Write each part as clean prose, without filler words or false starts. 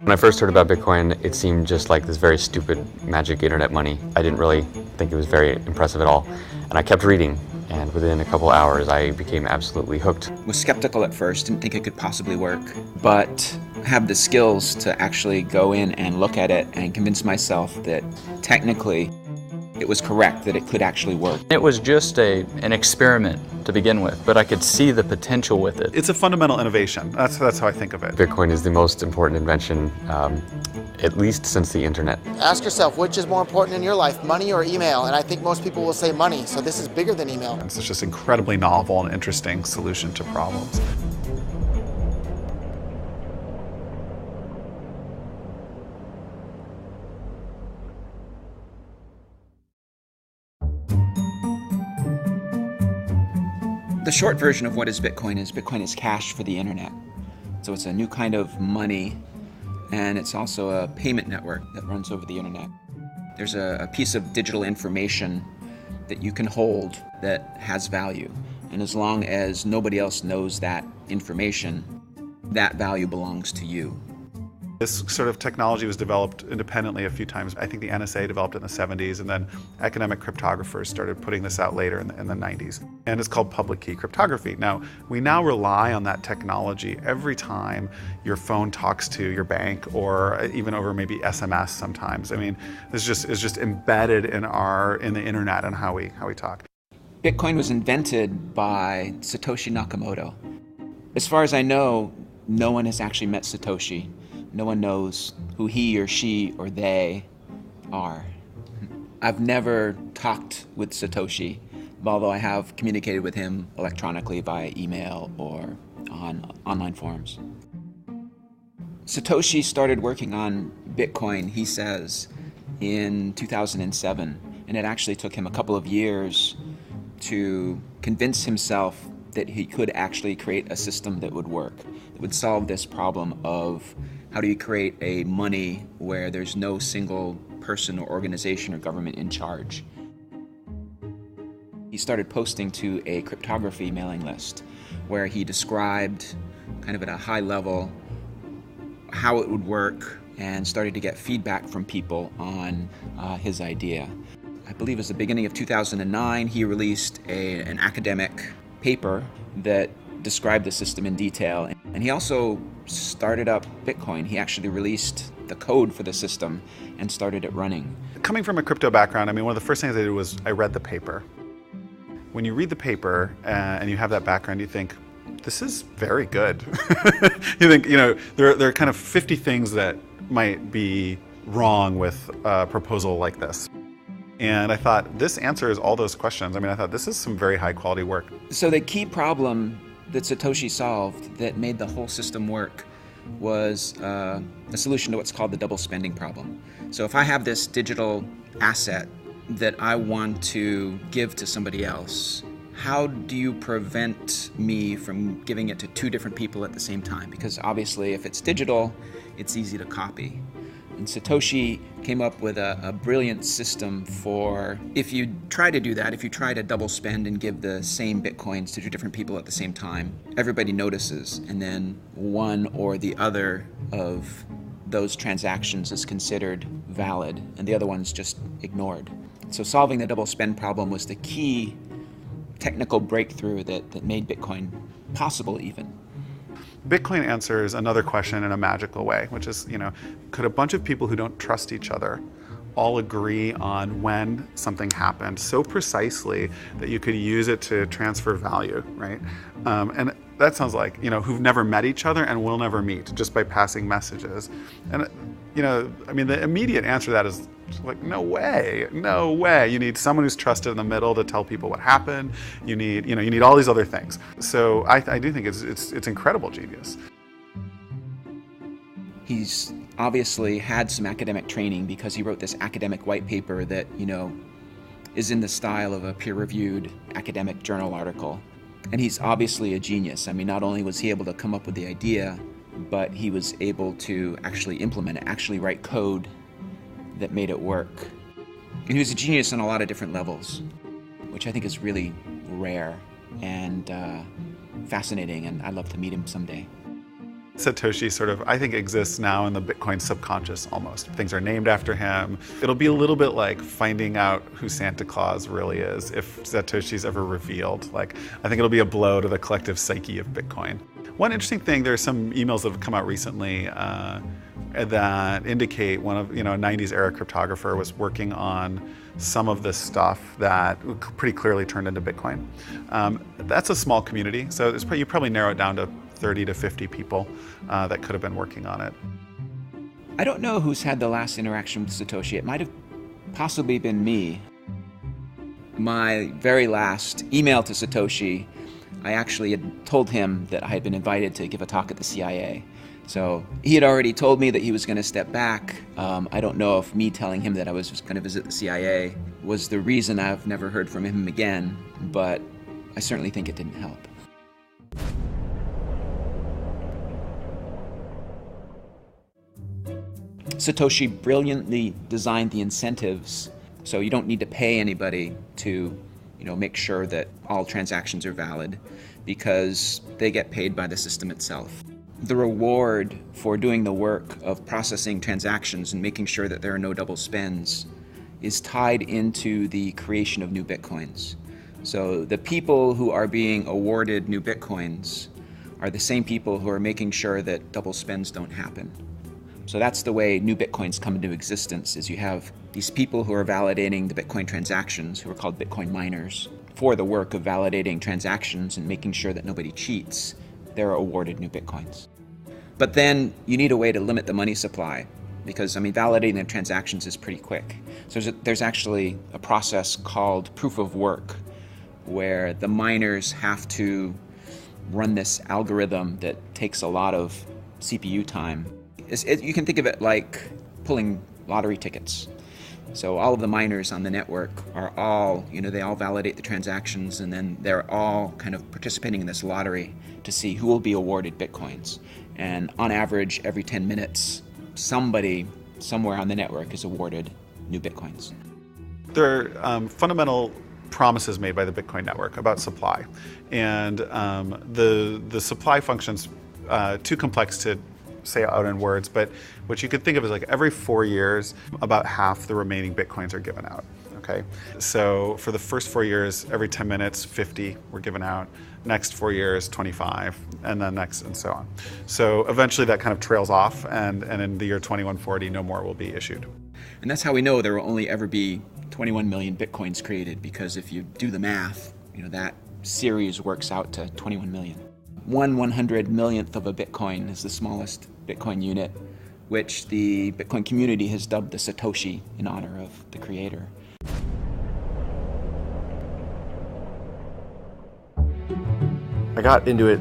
When I first heard about Bitcoin, it seemed just like this very stupid magic internet money. I didn't really think it was very impressive at all. And I kept reading, and within a couple hours, I became absolutely hooked. Was skeptical at first, didn't think it could possibly work, but have the skills to actually go in and look at it and convince myself that technically it was correct, that it could actually work. It was just an experiment to begin with, but I could see the potential with it. It's a fundamental innovation. That's how I think of it. Bitcoin is the most important invention, at least since the internet. Ask yourself, which is more important in your life, money or email? And I think most people will say money, so this is bigger than email. It's just incredibly novel and interesting solution to problems. The short version of what is Bitcoin is cash for the internet. So it's a new kind of money, and it's also a payment network that runs over the internet. There's a piece of digital information that you can hold that has value. And as long as nobody else knows that information, that value belongs to you. This sort of technology was developed independently a few times. I think the NSA developed it in the 70s, and then academic cryptographers started putting this out later in the 90s. And it's called public key cryptography. Now, we now rely on that technology every time your phone talks to your bank, or even over maybe SMS sometimes. I mean, it's just embedded in the internet and how we talk. Bitcoin was invented by Satoshi Nakamoto. As far as I know, no one has actually met Satoshi. No one knows who he or she or they are. I've never talked with Satoshi, although I have communicated with him electronically via email or on online forums. Satoshi started working on Bitcoin, he says, in 2007, and it actually took him a couple of years to convince himself that he could actually create a system that would work, that would solve this problem of how do you create a money where there's no single person or organization or government in charge. He started posting to a cryptography mailing list where he described kind of at a high level how it would work and started to get feedback from people on his idea. I believe it was the beginning of 2009, he released an academic paper that described the system in detail. And he also started up Bitcoin. He actually released the code for the system and started it running. Coming from a crypto background, I mean, one of the first things I did was I read the paper. When you read the paper and you have that background, you think, this is very good. You think, there are kind of 50 things that might be wrong with a proposal like this. And I thought, this answers all those questions. I mean, I thought, this is some very high quality work. So the key problem that Satoshi solved that made the whole system work was a solution to what's called the double spending problem. So if I have this digital asset that I want to give to somebody else, how do you prevent me from giving it to two different people at the same time? Because obviously if it's digital, it's easy to copy. And Satoshi came up with a brilliant system for, if you try to do that, if you try to double spend and give the same Bitcoins to two different people at the same time, everybody notices, and then one or the other of those transactions is considered valid, and the other one's just ignored. So solving the double spend problem was the key technical breakthrough that made Bitcoin possible even. Bitcoin answers another question in a magical way, which is, could a bunch of people who don't trust each other all agree on when something happened so precisely that you could use it to transfer value, right? And that sounds like, who've never met each other and will never meet just by passing messages. And, I mean, the immediate answer to that is like, no way. You need someone who's trusted in the middle to tell people what happened. You need all these other things. So I do think it's incredible genius. He's obviously had some academic training because he wrote this academic white paper that, is in the style of a peer-reviewed academic journal article. And he's obviously a genius. I mean, not only was he able to come up with the idea, but he was able to actually implement it, actually write code that made it work. And he was a genius on a lot of different levels, which I think is really, rare and fascinating, and I'd love to meet him someday. Satoshi sort of, I think, exists now in the Bitcoin subconscious almost. Things are named after him. It'll be a little bit like finding out who Santa Claus really is if Satoshi's ever revealed. Like, I think it'll be a blow to the collective psyche of Bitcoin. One interesting thing, there's some emails that have come out recently that indicate one of, a 90s era cryptographer was working on some of this stuff that pretty clearly turned into Bitcoin. That's a small community, so you probably narrow it down to 30 to 50 people that could have been working on it. I don't know who's had the last interaction with Satoshi. It might have possibly been me. My very last email to Satoshi, I actually had told him that I had been invited to give a talk at the CIA. So he had already told me that he was going to step back. I don't know if me telling him that I was just going to visit the CIA was the reason I've never heard from him again, but I certainly think it didn't help. Satoshi brilliantly designed the incentives so you don't need to pay anybody to make sure that all transactions are valid, because they get paid by the system itself. The reward for doing the work of processing transactions and making sure that there are no double spends is tied into the creation of new Bitcoins. So the people who are being awarded new Bitcoins are the same people who are making sure that double spends don't happen. So that's the way new Bitcoins come into existence, is you have these people who are validating the Bitcoin transactions, who are called Bitcoin miners, for the work of validating transactions and making sure that nobody cheats. They're awarded new Bitcoins. But then you need a way to limit the money supply, because validating the transactions is pretty quick. So there's actually a process called proof of work, where the miners have to run this algorithm that takes a lot of CPU time. You can think of it like pulling lottery tickets. So all of the miners on the network are all, they all validate the transactions, and then they're all kind of participating in this lottery to see who will be awarded Bitcoins. And on average, every 10 minutes, somebody somewhere on the network is awarded new Bitcoins. There are fundamental promises made by the Bitcoin network about supply. And the supply function's too complex to say out in words, but what you could think of is like every 4 years, about half the remaining Bitcoins are given out, okay? So for the first 4 years, every 10 minutes, 50 were given out. Next 4 years, 25, and then next, and so on. So eventually that kind of trails off, and in the year 2140, no more will be issued. And that's how we know there will only ever be 21 million Bitcoins created, because if you do the math, that series works out to 21 million. 1/100 millionth of a Bitcoin is the smallest Bitcoin unit, which the Bitcoin community has dubbed the Satoshi in honor of the creator. I got into it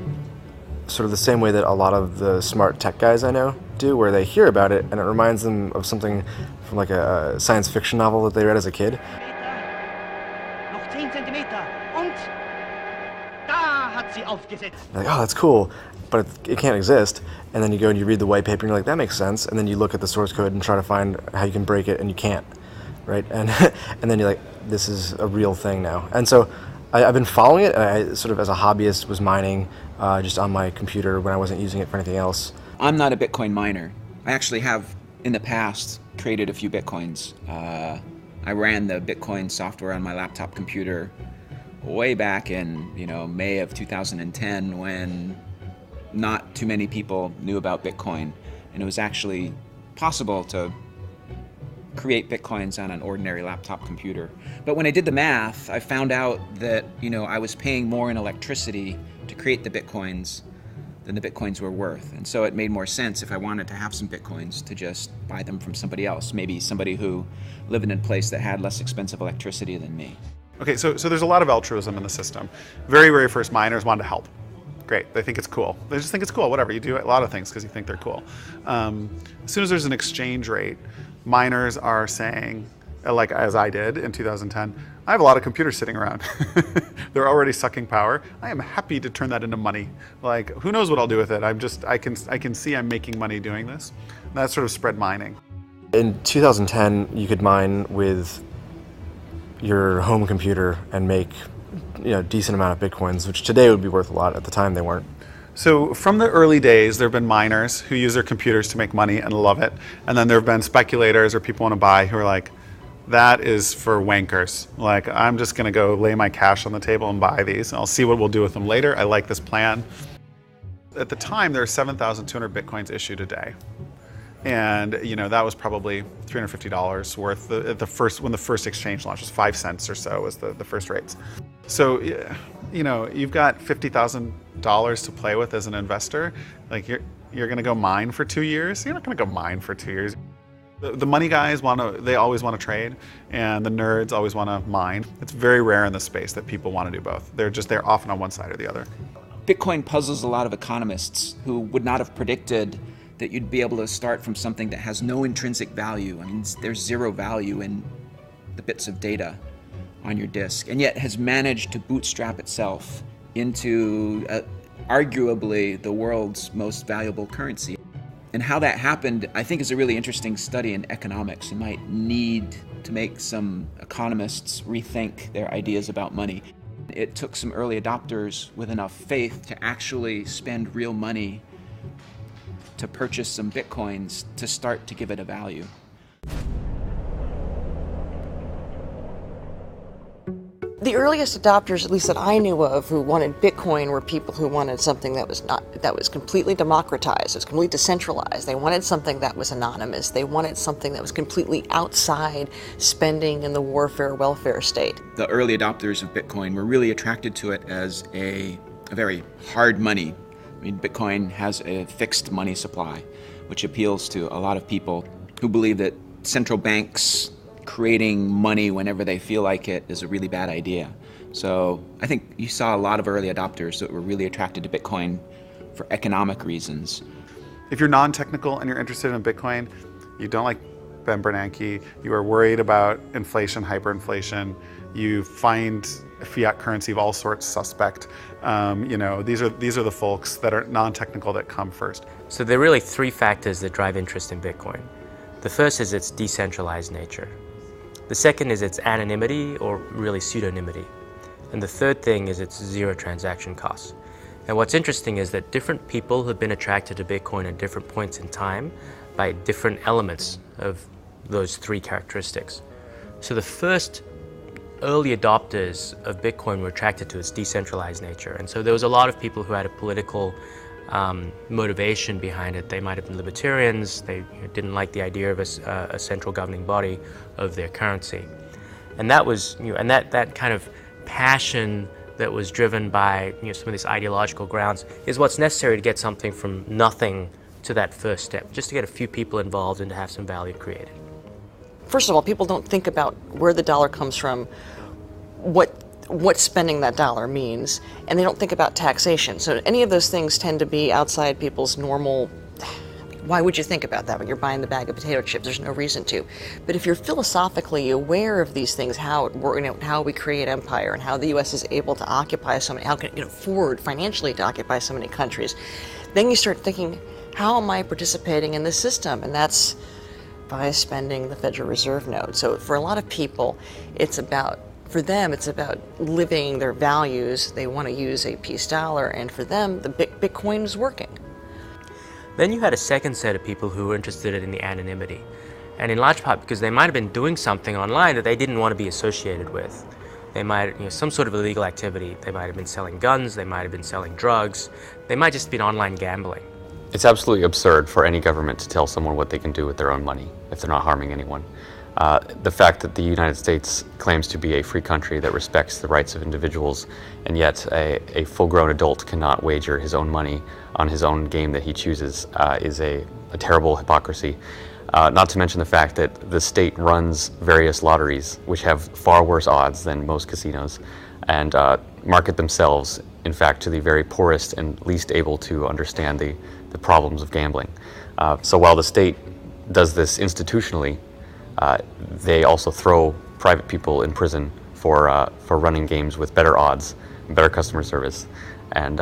sort of the same way that a lot of the smart tech guys I know do, where they hear about it and it reminds them of something from like a science fiction novel that they read as a kid. Noch 10 Zentimeter und da hat sie aufgesetzt. You're like, oh, that's cool, but it can't exist. And then you go and you read the white paper and you're like, that makes sense. And then you look at the source code and try to find how you can break it, and you can't, right? And and then you're like, this is a real thing now. And so I've been following it. I sort of, as a hobbyist, was mining just on my computer when I wasn't using it for anything else. I'm not a Bitcoin miner. I actually have, in the past, created a few Bitcoins. I ran the Bitcoin software on my laptop computer way back in, May of 2010, when not too many people knew about Bitcoin, and it was actually possible to create Bitcoins on an ordinary laptop computer. But when I did the math, I found out that, I was paying more in electricity to create the Bitcoins than the Bitcoins were worth. And so it made more sense, if I wanted to have some Bitcoins, to just buy them from somebody else, maybe somebody who lived in a place that had less expensive electricity than me. Okay, so there's a lot of altruism in the system. Very, very first miners wanted to help. Great, they think it's cool. They just think it's cool, whatever. You do a lot of things because you think they're cool. As soon as there's an exchange rate, miners are saying, like as I did in 2010, I have a lot of computers sitting around. They're already sucking power. I am happy to turn that into money. Like, who knows what I'll do with it? I can see I'm making money doing this. And that sort of spread mining. In 2010, you could mine with your home computer and make decent amount of Bitcoins, which today would be worth a lot. At the time, they weren't. So from the early days, there have been miners who use their computers to make money and love it. And then there have been speculators or people want to buy who are like, that is for wankers. Like, I'm just going to go lay my cash on the table and buy these. And I'll see what we'll do with them later. I like this plan. At the time, there are 7,200 Bitcoins issued a day. And that was probably $350 worth when the first exchange launched. It was 5 cents or so was the first rates. So you've got $50,000 to play with as an investor. Like you're going to go mine for 2 years. You're not going to go mine for 2 years. The money guys they always want to trade, and the nerds always want to mine. It's very rare in this space that people want to do both. They're often on one side or the other. Bitcoin puzzles a lot of economists who would not have predicted that you'd be able to start from something that has no intrinsic value. I mean, there's zero value in the bits of data on your disk, and yet has managed to bootstrap itself into arguably the world's most valuable currency. And how that happened, I think, is a really interesting study in economics. You might need to make some economists rethink their ideas about money. It took some early adopters with enough faith to actually spend real money to purchase some Bitcoins to start to give it a value. The earliest adopters, at least that I knew of, who wanted Bitcoin were people who wanted something that was completely democratized, it was completely decentralized. They wanted something that was anonymous. They wanted something that was completely outside spending in the warfare welfare state. The early adopters of Bitcoin were really attracted to it as a very hard money. I mean, Bitcoin has a fixed money supply, which appeals to a lot of people who believe that central banks creating money whenever they feel like it is a really bad idea. So I think you saw a lot of early adopters that were really attracted to Bitcoin for economic reasons. If you're non-technical and you're interested in Bitcoin, you don't like Ben Bernanke, you are worried about inflation, hyperinflation, you find fiat currency of all sorts suspect. These are the folks that are non-technical that come first. So there are really 3 factors that drive interest in Bitcoin. The first is its decentralized nature. The second is its anonymity, or really pseudonymity. And the third thing is its zero transaction costs. And what's interesting is that different people have been attracted to Bitcoin at different points in time by different elements of those 3 characteristics. So the first early adopters of Bitcoin were attracted to its decentralized nature. And so there was a lot of people who had a political motivation behind it. They might have been libertarians. They didn't like the idea of a central governing body of their currency. And that was, and that kind of passion that was driven by some of these ideological grounds is what's necessary to get something from nothing to that first step, just to get a few people involved and to have some value created. First of all, people don't think about where the dollar comes from, what spending that dollar means, and they don't think about taxation. So any of those things tend to be outside people's normal. Why would you think about that when you're buying the bag of potato chips? There's no reason to. But if you're philosophically aware of these things, how we create empire and how the U.S. is able to occupy so many, how can it afford financially to occupy so many countries, then you start thinking, how am I participating in this system? And that's by spending the Federal Reserve note. So for a lot of people, for them, it's about living their values. They want to use a peace dollar, and for them, the Bitcoin is working. Then you had a second set of people who were interested in the anonymity, and in large part because they might have been doing something online that they didn't want to be associated with. They might, some sort of illegal activity. They might have been selling guns. They might have been selling drugs. They might just have been online gambling. It's absolutely absurd for any government to tell someone what they can do with their own money if they're not harming anyone. The fact that the United States claims to be a free country that respects the rights of individuals, and yet a full-grown adult cannot wager his own money on his own game that he chooses is a terrible hypocrisy. Not to mention the fact that the state runs various lotteries, which have far worse odds than most casinos, and market themselves, in fact, to the very poorest and least able to understand the problems of gambling. So while the state does this institutionally, they also throw private people in prison for running games with better odds, and better customer service, and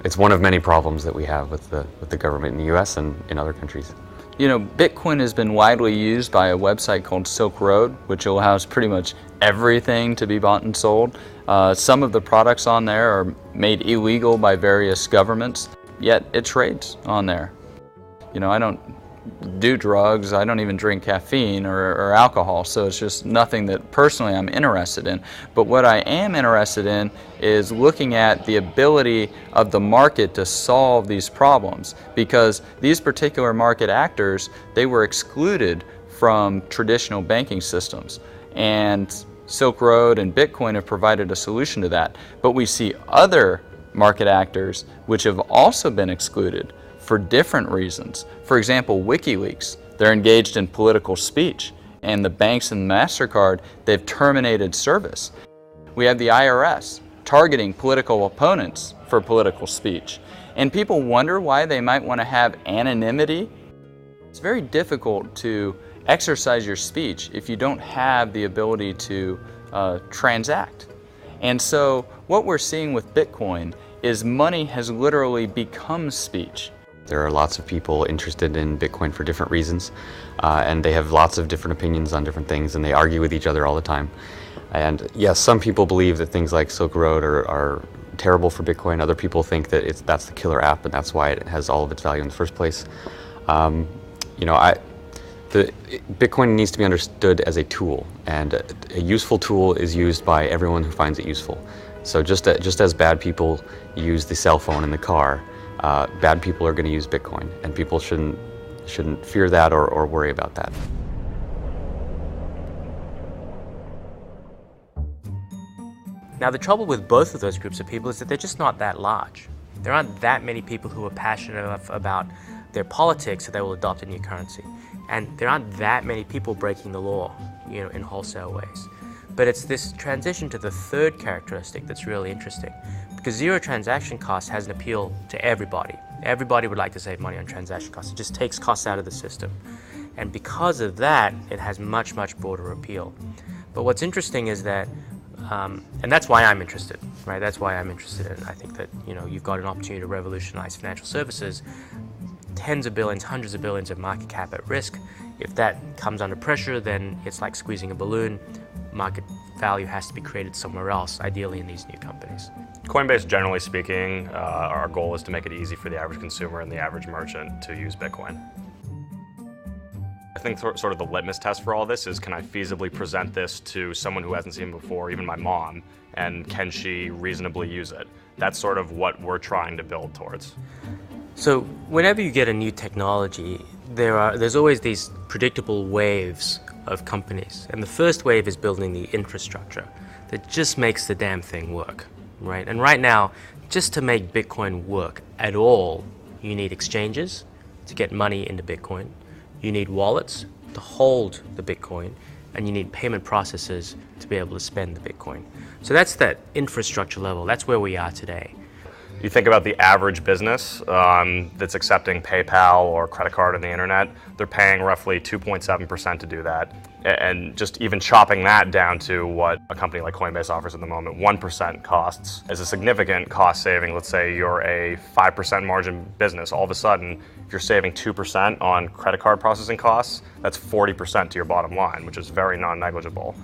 it's one of many problems that we have with the government in the U.S. and in other countries. You know, Bitcoin has been widely used by a website called Silk Road, which allows pretty much everything to be bought and sold. Some of the products on there are made illegal by various governments, yet it trades on there. You know, I don't do drugs, I don't even drink caffeine or alcohol, so it's just nothing that personally I'm interested in. But what I am interested in is looking at the ability of the market to solve these problems, because these particular market actors, they were excluded from traditional banking systems, and Silk Road and Bitcoin have provided a solution to that. But we see other market actors which have also been excluded for different reasons. For example, WikiLeaks, they're engaged in political speech, and the banks and MasterCard, they've terminated service. We have the IRS targeting political opponents for political speech. And people wonder why they might want to have anonymity. It's very difficult to exercise your speech if you don't have the ability to transact. And so what we're seeing with Bitcoin is money has literally become speech. There are lots of people interested in Bitcoin for different reasons, and they have lots of different opinions on different things, and they argue with each other all the time. And yes, some people believe that things like Silk Road are terrible for Bitcoin. Other people think that that's the killer app, and that's why it has all of its value in the first place. You know, Bitcoin needs to be understood as a tool, and a useful tool is used by everyone who finds it useful. So just as bad people use the cell phone in the car, bad people are going to use Bitcoin, and people shouldn't fear that or worry about that. Now, the trouble with both of those groups of people is that they're just not that large. There aren't that many people who are passionate enough about their politics that they will adopt a new currency. And there aren't that many people breaking the law, you know, in wholesale ways. But it's this transition to the third characteristic that's really interesting, because zero transaction cost has an appeal to everybody. Everybody would like to save money on transaction costs. It just takes costs out of the system. And because of that, it has much, much broader appeal. But what's interesting is that, and that's why I'm interested, right? That's why I'm interested in it. I think that, you know, you've got an opportunity to revolutionize financial services, tens of billions, hundreds of billions of market cap at risk. If that comes under pressure, then it's like squeezing a balloon. Market value has to be created somewhere else, ideally in these new companies. Coinbase, generally speaking, our goal is to make it easy for the average consumer and the average merchant to use Bitcoin. I think sort of the litmus test for all this is, can I feasibly present this to someone who hasn't seen it before, even my mom, and can she reasonably use it? That's sort of what we're trying to build towards. So whenever you get a new technology, there's always these predictable waves of companies. And the first wave is building the infrastructure that just makes the damn thing work, right? And right now, just to make Bitcoin work at all, you need exchanges to get money into Bitcoin, you need wallets to hold the Bitcoin, and you need payment processors to be able to spend the Bitcoin. So that's that infrastructure level. That's where we are today. You think about the average business that's accepting PayPal or credit card on the internet, they're paying roughly 2.7% to do that. And just even chopping that down to what a company like Coinbase offers at the moment, 1% costs is a significant cost saving. Let's say you're a 5% margin business. All of a sudden, if you're saving 2% on credit card processing costs, that's 40% to your bottom line, which is very non-negligible.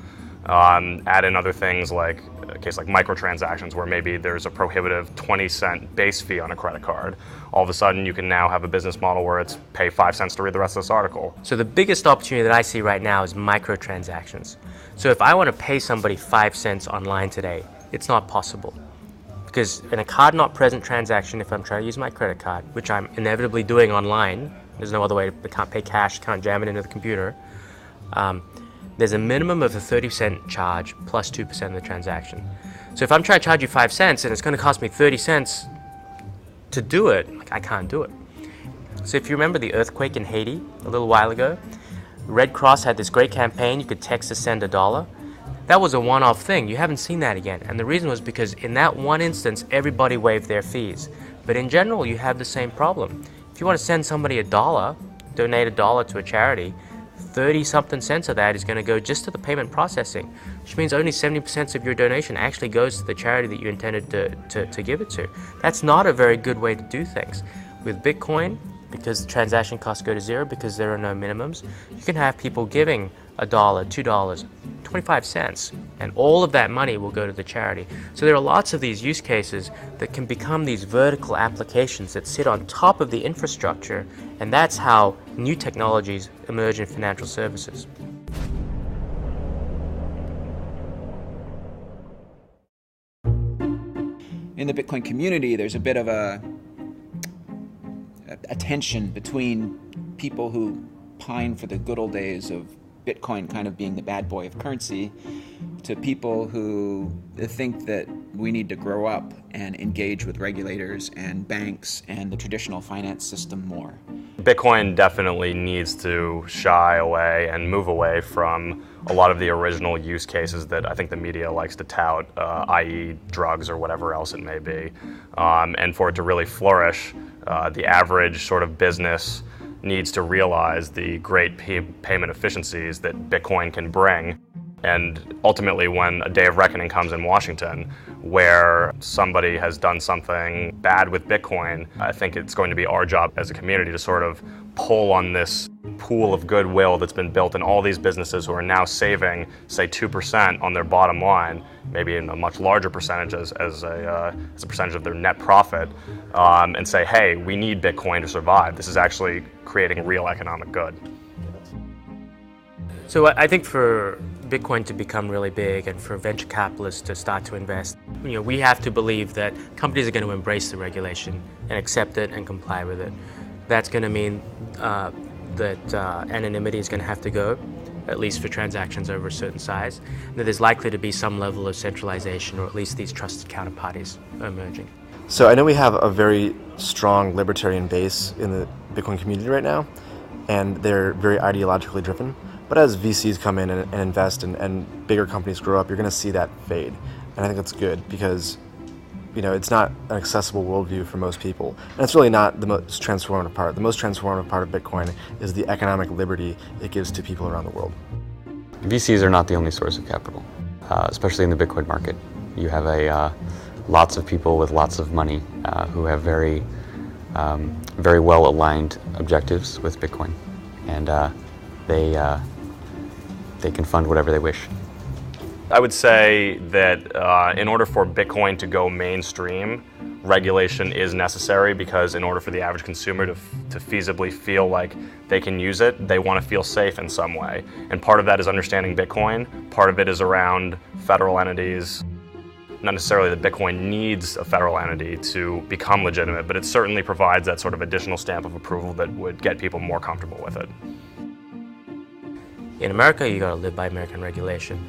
Add in other things like a case like microtransactions, where maybe there's a prohibitive 20-cent base fee on a credit card. All of a sudden, you can now have a business model where it's pay 5 cents to read the rest of this article. So the biggest opportunity that I see right now is microtransactions. So if I want to pay somebody 5 cents online today, it's not possible. Because in a card not present transaction, if I'm trying to use my credit card, which I'm inevitably doing online, there's no other way, I can't pay cash, can't jam it into the computer, there's a minimum of a 30-cent charge plus 2% of the transaction. So if I'm trying to charge you 5 cents and it's going to cost me 30 cents to do it, I can't do it. So if you remember the earthquake in Haiti a little while ago, Red Cross had this great campaign. You could text to send $1. That was a one-off thing. You haven't seen that again. And the reason was because in that one instance, everybody waived their fees. But in general, you have the same problem. If you want to send somebody $1, donate $1 to a charity, 30-something cents of that is going to go just to the payment processing, which means only 70% of your donation actually goes to the charity that you intended to give it to. That's not a very good way to do things. With Bitcoin, because transaction costs go to zero because there are no minimums. You can have people giving $1, $2, 25 cents, and all of that money will go to the charity. So there are lots of these use cases that can become these vertical applications that sit on top of the infrastructure, and that's how new technologies emerge in financial services. In the Bitcoin community, there's a bit of a tension between people who pine for the good old days of Bitcoin kind of being the bad boy of currency to people who think that we need to grow up and engage with regulators and banks and the traditional finance system more. Bitcoin definitely needs to shy away and move away from a lot of the original use cases that I think the media likes to tout, i.e. drugs or whatever else it may be. And for it to really flourish, the average sort of business needs to realize the great payment efficiencies that Bitcoin can bring. And ultimately, when a day of reckoning comes in Washington, where somebody has done something bad with Bitcoin, I think it's going to be our job as a community to sort of pull on this pool of goodwill that's been built in all these businesses who are now saving, say, 2% on their bottom line, maybe in a much larger percentage as a percentage of their net profit, and say, hey, we need Bitcoin to survive. This is actually creating real economic good. So I think for Bitcoin to become really big and for venture capitalists to start to invest, we have to believe that companies are going to embrace the regulation and accept it and comply with it. That's going to mean that anonymity is going to have to go, at least for transactions over a certain size, and that there's likely to be some level of centralization, or at least these trusted counterparties emerging. So I know we have a very strong libertarian base in the Bitcoin community right now, and they're very ideologically driven. But as VCs come in and invest and bigger companies grow up, you're going to see that fade. And I think that's good because, it's not an accessible worldview for most people. And it's really not the most transformative part. The most transformative part of Bitcoin is the economic liberty it gives to people around the world. VCs are not the only source of capital, especially in the Bitcoin market. You have lots of people with lots of money who have very well aligned objectives with Bitcoin. And they can fund whatever they wish. I would say that in order for Bitcoin to go mainstream, regulation is necessary because in order for the average consumer to feasibly feel like they can use it, they want to feel safe in some way. And part of that is understanding Bitcoin. Part of it is around federal entities. Not necessarily that Bitcoin needs a federal entity to become legitimate, but it certainly provides that sort of additional stamp of approval that would get people more comfortable with it. In America, you got to live by American regulation,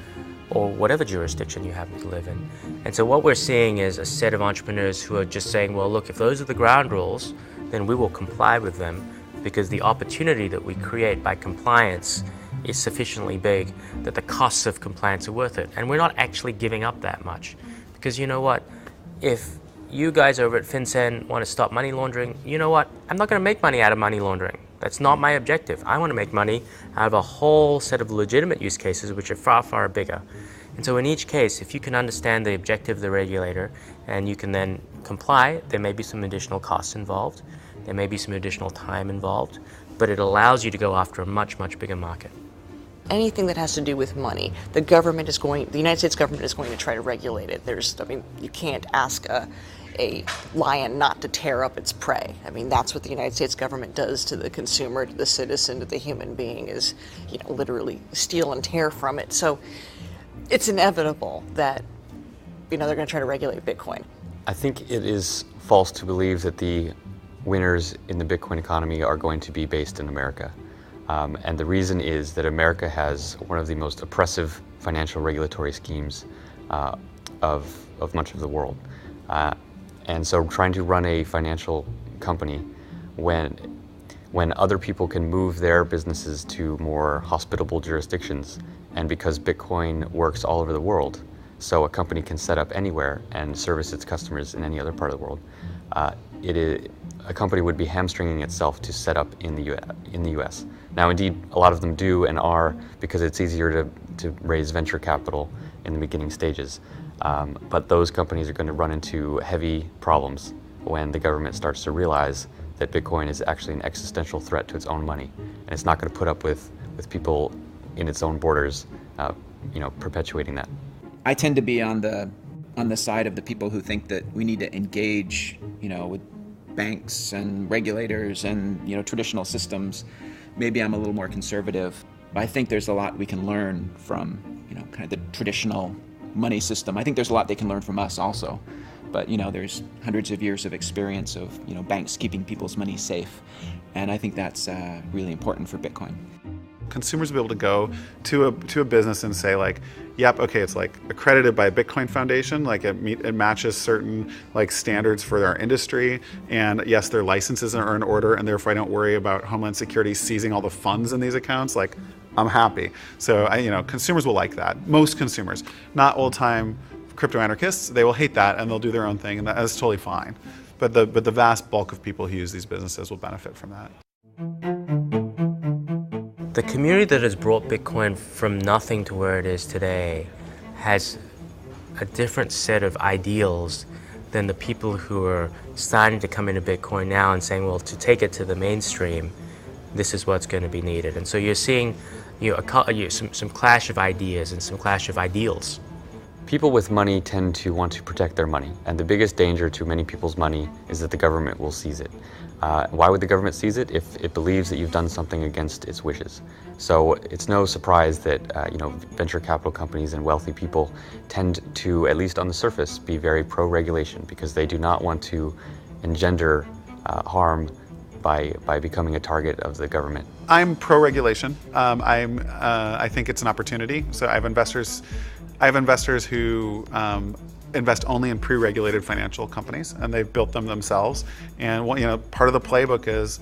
or whatever jurisdiction you happen to live in. And so what we're seeing is a set of entrepreneurs who are just saying, well, look, if those are the ground rules, then we will comply with them because the opportunity that we create by compliance is sufficiently big that the costs of compliance are worth it. And we're not actually giving up that much. Because you know what? If you guys over at FinCEN want to stop money laundering, you know what? I'm not going to make money out of money laundering. That's not my objective. I want to make money out of a whole set of legitimate use cases which are far, far bigger. And so in each case, if you can understand the objective of the regulator and you can then comply, there may be some additional costs involved, there may be some additional time involved, but it allows you to go after a much, much bigger market. Anything that has to do with money, the United States government is going to try to regulate it. You can't ask a lion not to tear up its prey. That's what the United States government does to the consumer, to the citizen, to the human being, is, literally steal and tear from it. So it's inevitable that, they're going to try to regulate Bitcoin. I think it is false to believe that the winners in the Bitcoin economy are going to be based in America. And the reason is that America has one of the most oppressive financial regulatory schemes of much of the world. And so trying to run a financial company when other people can move their businesses to more hospitable jurisdictions, and because Bitcoin works all over the world, so a company can set up anywhere and service its customers in any other part of the world, a company would be hamstringing itself to set up in the US. Now, indeed, a lot of them do and are, because it's easier to raise venture capital in the beginning stages. But those companies are going to run into heavy problems when the government starts to realize that Bitcoin is actually an existential threat to its own money, and it's not going to put up with people in its own borders, perpetuating that. I tend to be on the side of the people who think that we need to engage, with banks and regulators and traditional systems. Maybe I'm a little more conservative. I think there's a lot we can learn from kind of the traditional money system. I think there's a lot they can learn from us also. But there's hundreds of years of experience of banks keeping people's money safe, and I think that's really important for Bitcoin. Consumers will be able to go to a business and say like, yep, okay, it's like accredited by a Bitcoin Foundation, like it matches certain like standards for our industry, and yes, their licenses are in order, and therefore I don't worry about Homeland Security seizing all the funds in these accounts. Like, I'm happy. So consumers will like that. Most consumers, not old-time crypto anarchists, they will hate that and they'll do their own thing, and that is totally fine. But the vast bulk of people who use these businesses will benefit from that. The community that has brought Bitcoin from nothing to where it is today has a different set of ideals than the people who are starting to come into Bitcoin now and saying, well, to take it to the mainstream, this is what's going to be needed. And so you're seeing some clash of ideas and some clash of ideals. People with money tend to want to protect their money, and the biggest danger to many people's money is that the government will seize it. Why would the government seize it? If it believes that you've done something against its wishes. So it's no surprise that venture capital companies and wealthy people tend to, at least on the surface, be very pro-regulation, because they do not want to engender harm by becoming a target of the government. I'm pro-regulation. I think it's an opportunity. So I have investors who invest only in pre-regulated financial companies, and they've built them themselves. And part of the playbook is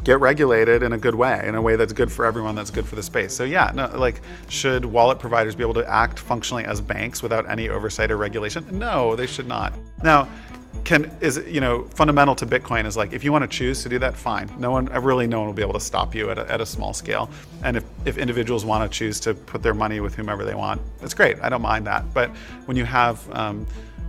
get regulated in a good way, in a way that's good for everyone, that's good for the space. So yeah, should wallet providers be able to act functionally as banks without any oversight or regulation? No, they should not. Now, fundamental to Bitcoin is like, if you want to choose to do that, fine. No one will be able to stop you at a small scale. And if individuals want to choose to put their money with whomever they want, that's great. I don't mind that. But when you have,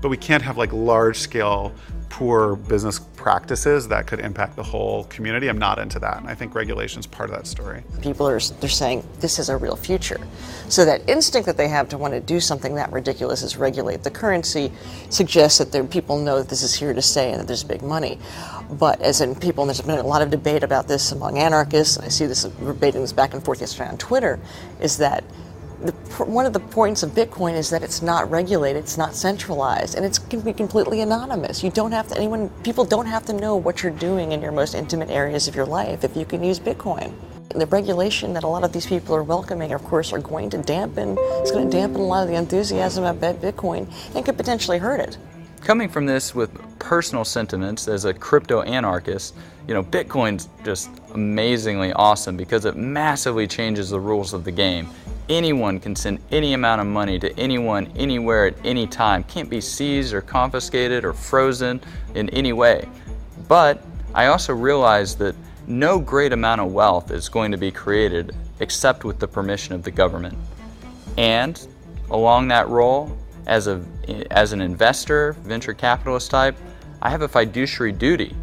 but we can't have like large scale poor business practices that could impact the whole community. I'm not into that. And I think regulation is part of that story. People they're saying this is a real future. So that instinct that they have to want to do something that ridiculous as regulate the currency suggests that people know that this is here to stay and that there's big money. But as in people, and there's been a lot of debate about this among anarchists, and I see this debating this back and forth yesterday on Twitter, is that one of the points of Bitcoin is that it's not regulated, it's not centralized, and it can be completely anonymous. You don't have to, people don't have to know what you're doing in your most intimate areas of your life if you can use Bitcoin. And the regulation that a lot of these people are welcoming, of course, it's going to dampen a lot of the enthusiasm about Bitcoin and could potentially hurt it. Coming from this with personal sentiments as a crypto anarchist, Bitcoin's just amazingly awesome because it massively changes the rules of the game. Anyone can send any amount of money to anyone, anywhere, at any time. Can't be seized or confiscated or frozen in any way. But I also realize that no great amount of wealth is going to be created except with the permission of the government. And along that role, as an investor, venture capitalist type, I have a fiduciary duty.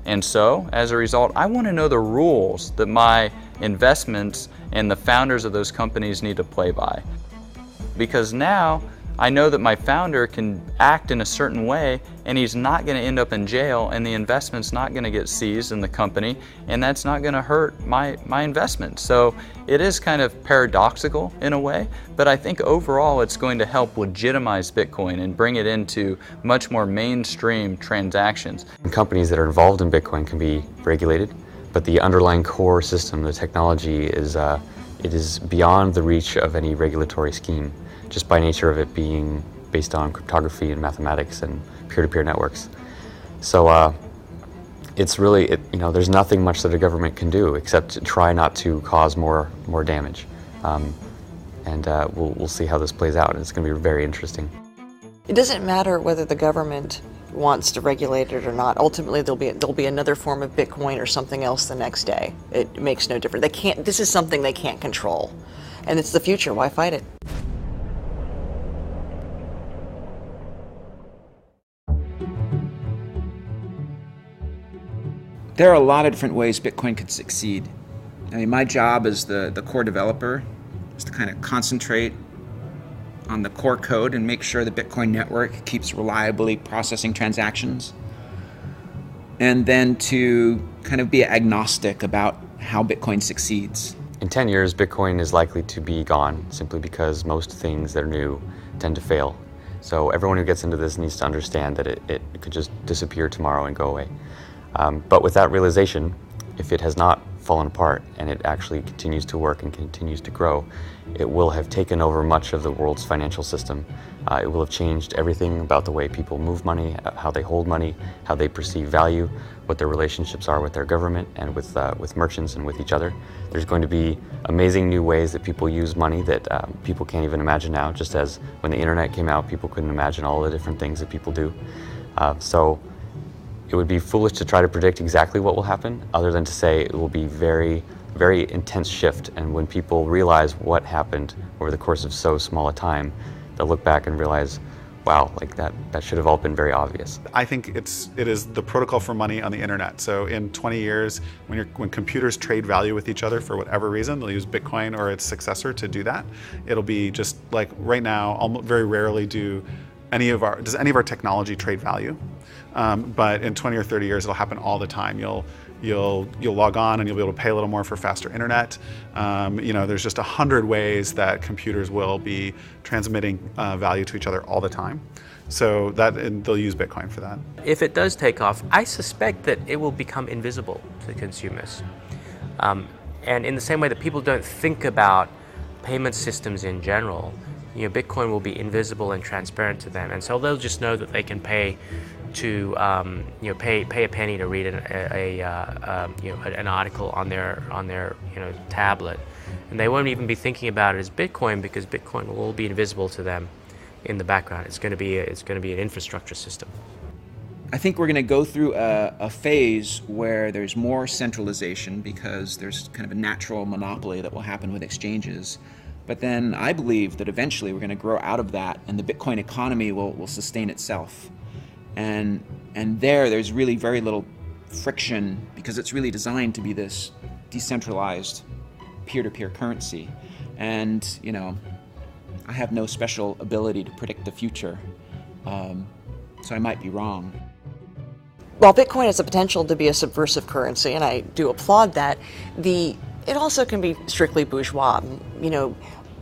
And so, as a result, I want to know the rules that my investments and the founders of those companies need to play by. Because now I know that my founder can act in a certain way and he's not going to end up in jail, and the investment's not going to get seized in the company, and that's not going to hurt my investment. So it is kind of paradoxical in a way, but I think overall it's going to help legitimize Bitcoin and bring it into much more mainstream transactions. Companies that are involved in Bitcoin can be regulated, but the underlying core system, the technology, it is beyond the reach of any regulatory scheme, just by nature of it being based on cryptography and mathematics and peer-to-peer networks. So it's really, there's nothing much that a government can do except to try not to cause more damage. We'll see how this plays out. It's going to be very interesting. It doesn't matter whether the government wants to regulate it or not. Ultimately, there'll be another form of Bitcoin or something else the next day. It makes no difference. This is something they can't control, and it's the future. Why fight it? There are a lot of different ways Bitcoin could succeed. I mean, my job as the core developer is to kind of concentrate on the core code and make sure the Bitcoin network keeps reliably processing transactions. And then to kind of be agnostic about how Bitcoin succeeds. In 10 years, Bitcoin is likely to be gone simply because most things that are new tend to fail. So everyone who gets into this needs to understand that it could just disappear tomorrow and go away. But with that realization, if it has not fallen apart and it actually continues to work and continues to grow, it will have taken over much of the world's financial system. It will have changed everything about the way people move money, how they hold money, how they perceive value, what their relationships are with their government and with merchants and with each other. There's going to be amazing new ways that people use money that people can't even imagine now, just as when the internet came out, people couldn't imagine all the different things that people do. So it would be foolish to try to predict exactly what will happen, other than to say it will be very, very intense shift. And when people realize what happened over the course of so small a time, they'll look back and realize, wow, like that should have all been very obvious. I think it is the protocol for money on the internet. So in 20 years, when computers trade value with each other for whatever reason, they'll use Bitcoin or its successor to do that. It'll be just like right now, very rarely does any of our technology trade value. But in 20 or 30 years, it'll happen all the time. You'll log on and you'll be able to pay a little more for faster internet. There's just 100 ways that computers will be transmitting value to each other all the time. So and they'll use Bitcoin for that. If it does take off, I suspect that it will become invisible to consumers. And in the same way that people don't think about payment systems in general, Bitcoin will be invisible and transparent to them, and so they'll just know that they can pay to pay a penny to read an article on their tablet, and they won't even be thinking about it as Bitcoin, because Bitcoin will all be invisible to them in the background. It's going to be an infrastructure system. I think we're going to go through a phase where there's more centralization because there's kind of a natural monopoly that will happen with exchanges. But then I believe that eventually we're going to grow out of that and the Bitcoin economy will sustain itself. And there's really very little friction because it's really designed to be this decentralized peer-to-peer currency. And, I have no special ability to predict the future, so I might be wrong. While Bitcoin has the potential to be a subversive currency, and I do applaud that, it also can be strictly bourgeois.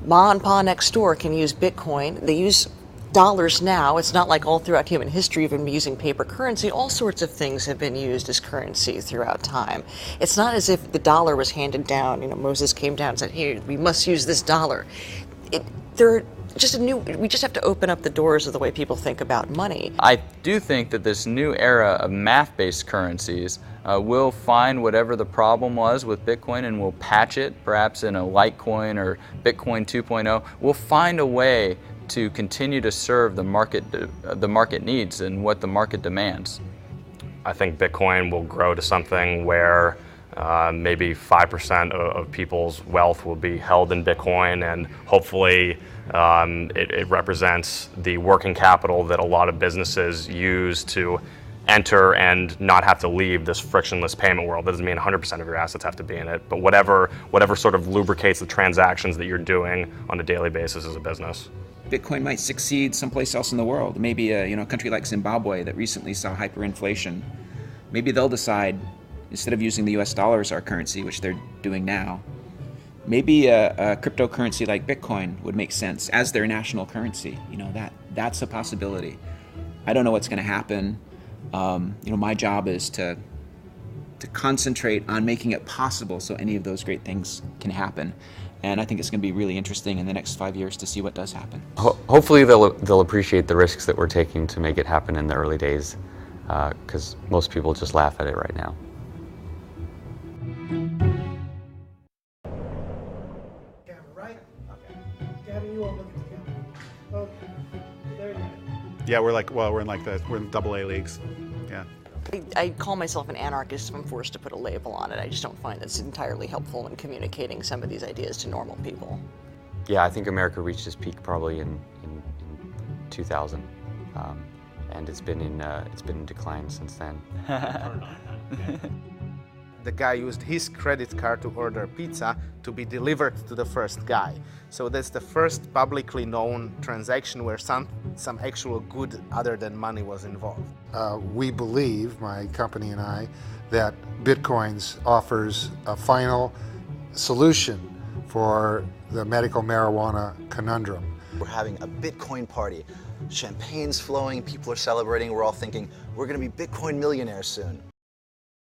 Ma and Pa next door can use Bitcoin. They use dollars now. It's not like all throughout human history we've been using paper currency. All sorts of things have been used as currency throughout time. It's not as if the dollar was handed down. Moses came down and said, "Here, we must use this dollar." We just have to open up the doors of the way people think about money. I do think that this new era of math-based currencies will find whatever the problem was with Bitcoin and will patch it, perhaps in a Litecoin or Bitcoin 2.0. We'll find a way to continue to serve the market needs and what the market demands. I think Bitcoin will grow to something where maybe 5% of people's wealth will be held in Bitcoin, and hopefully it represents the working capital that a lot of businesses use to enter and not have to leave this frictionless payment world. That doesn't mean 100% of your assets have to be in it, but whatever sort of lubricates the transactions that you're doing on a daily basis as a business. Bitcoin might succeed someplace else in the world. Maybe a country like Zimbabwe that recently saw hyperinflation. Maybe they'll decide, instead of using the US dollar as our currency, which they're doing now, maybe a cryptocurrency like Bitcoin would make sense as their national currency. That's a possibility. I don't know what's going to happen. My job is to concentrate on making it possible so any of those great things can happen. And I think it's going to be really interesting in the next 5 years to see what does happen. Hopefully they'll appreciate the risks that we're taking to make it happen in the early days, because most people just laugh at it right now. Camera, right? Okay. Gavin, you won't look at the camera. Okay. There you go. Yeah, we're in AA leagues. Yeah. I call myself an anarchist if I'm forced to put a label on it. I just don't find that's entirely helpful in communicating some of these ideas to normal people. Yeah, I think America reached its peak probably in 2000, and it's been in decline since then. the guy used his credit card to order pizza to be delivered to the first guy. So that's the first publicly known transaction where some actual good other than money was involved. We believe, my company and I, that Bitcoins offers a final solution for the medical marijuana conundrum. We're having a Bitcoin party. Champagne's flowing, people are celebrating, we're all thinking, we're gonna be Bitcoin millionaires soon.